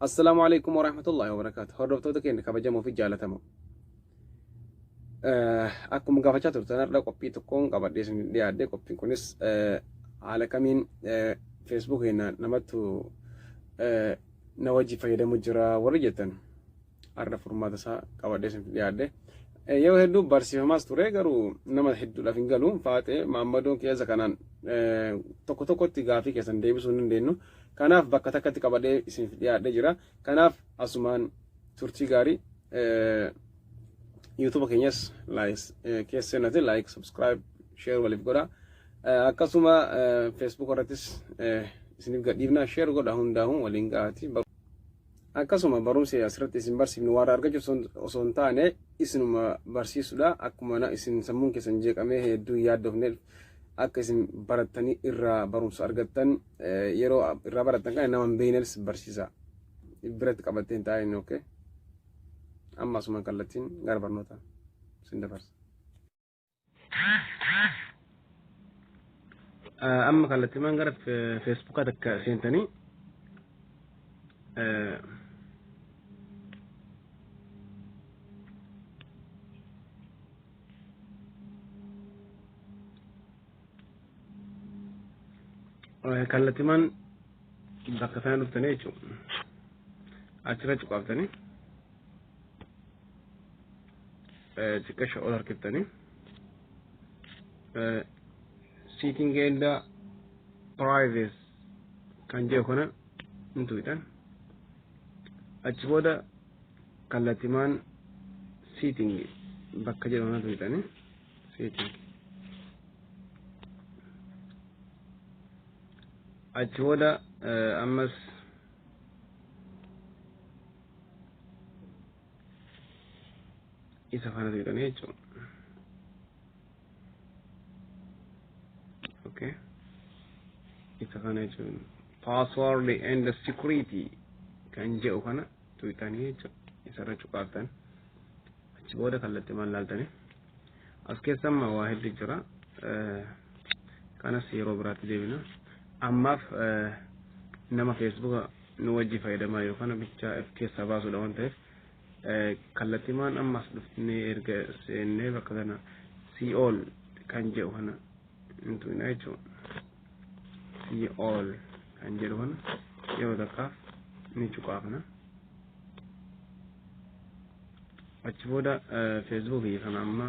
السلام عليكم ورحمة الله وبركاته. هردفتوتا كين كبجمو في جالتمو. Akkuma gaafachaa turtanirra qophii tokkoon qabadhee isin dhiyaadhe. Qophiin kunis haala kamiin feesbuukiin namattu na wajji fayyadamu jira warri jettan har'a furmaata isaa qabadhee isin dhiyaadhe. Yeroo hedduu barsiifamaas ture garuu nama hedduudhaaf hin galu. Faatee Maammadoon keessa kanaan tokko tokkotti gaafii keessan deebisuu hin dandeenyu. Kanaaf bakka takkatti qabadhee isin dhiyaadhe jira. Kanaaf asumaan turtii gaarii YouTube keenyas keessatti like, subscribe, share waliif godha. Akkasuma Facebook irrattis isiniif gadhiifna share godha hundaa'uun waliin ga'ati. Akkasuma barumsi asirratti isin barsiifnu waan argachuuf osoo hin taane isinuma barsiisudha. Akkuma isin sammuun keessan jeeqamee hedduu yaaddofneef akka isin barattanii irraa barumsa argattan yeroo irraa barattan kana nama hin beeknes barsiisa. Biratti qabattee hin taa'in okay. Amma asuma kallattiin gara barnoota isin dabarsa. Amma kallattiin gara Facebook takka seentanii kallattiin bakka sana dhuftanii jechuudha. Achirra cuqaaftanii xiqqasha ol harkiftanii seating and privacy kan jedhu kana intuitan achi booda kallattiin seating bakka jedhu kana intuitanii seating achi booda ammas isa kana tuitanii jechuudha. Okay. Isa kana jechuudha. Password and security kan jedhu kana tuitanii jechuudha. Isarra cuqaaftan. Achi booda kallattiin laaltanii. As keessa amma waa hedduu jira. Kanas yeroo biraatti deebina. Ammaaf nama Facebook nu wajji fayyadamaa yookaan bicha keessa baasuudha waan ta'eef kallattiin ammas dhuftee erga seennee bakka kana see all kan jedhu kana intuina jechuudha. See all kan jedhu kana yeroo takkaaf ni cuqaafna. Achi booda Facebook kana amma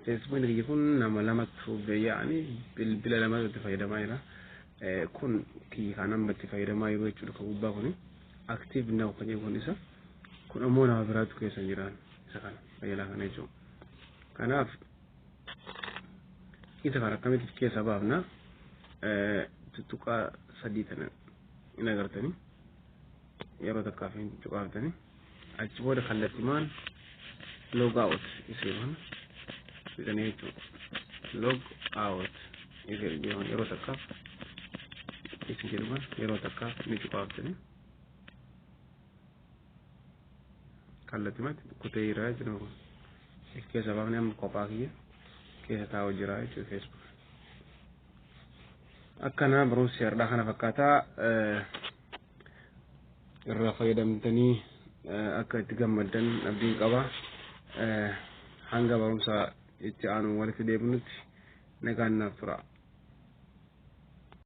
Facebook ni kun nama lamatu yaani bilbila lamatu fayyadamaa jira. Kun kii kanan batti fayyadamaa yeroo jechuudha kan gubbaa kuni. Active now kan jedhu isa kun ammoo nama biraatu keessa jiraan isa kana fayyadama kana jechuudha. Kanaaf isa kana akkamitti keessa baafna tuttuqaa sadii tana in agartanii yeroo takkaaf hin cuqaaftanii achi booda kallattiin log out isee jedhanii jechuudha. Log out isee yeroo takkaaf isin jedhuman yeroo takkaaf ni cuqaaftanii kallattiin kutee jira jechuudha. Keessa baafnee amma kophaa kiyya keessa taa'u jira jechuudha Facebook. Akkana barumsi har'aa kana fakkaataa irraa fayyadamtanii akka itti gammaddan abdiin qaba. Hanga barumsa itti aanu walitti deebinutti nagaan naaf tura.